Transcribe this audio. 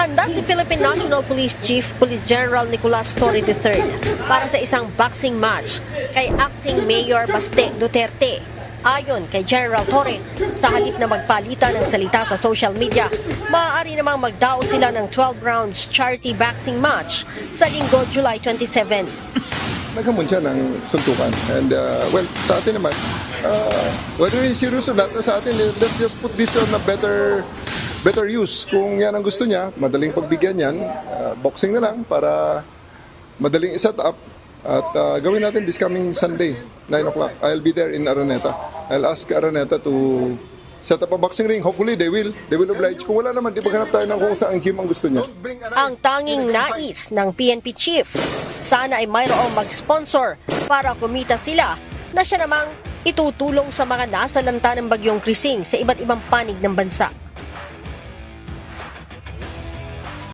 Handa si Philippine National Police Chief Police General Nicolas Torre III para sa isang boxing match kay Acting Mayor Baste Duterte. Ayon kay General Torre, sa halip na magpalitan ng salita sa social media, maaari namang magdao sila ng 12 rounds charity boxing match sa Linggo, July 27. Naghamon siya ng suntukan. And well, sa atin naman, whether it's serious or not, sa atin, let's just put this on a better use. Kung yan ang gusto niya, madaling pagbigyan yan, boxing na lang para madaling iset up. At gawin natin this coming Sunday, 9 o'clock. I'll be there in Araneta. I'll ask Araneta to set up a boxing ring. Hopefully, they will oblige. Kung wala naman, di maghanap tayo ng kung saan gym ang gusto niya. Ang tanging nais ng PNP chief, sana ay mayroong mag-sponsor para kumita sila na siya namang itutulong sa mga nasalanta ng bagyong Krising sa iba't ibang panig ng bansa.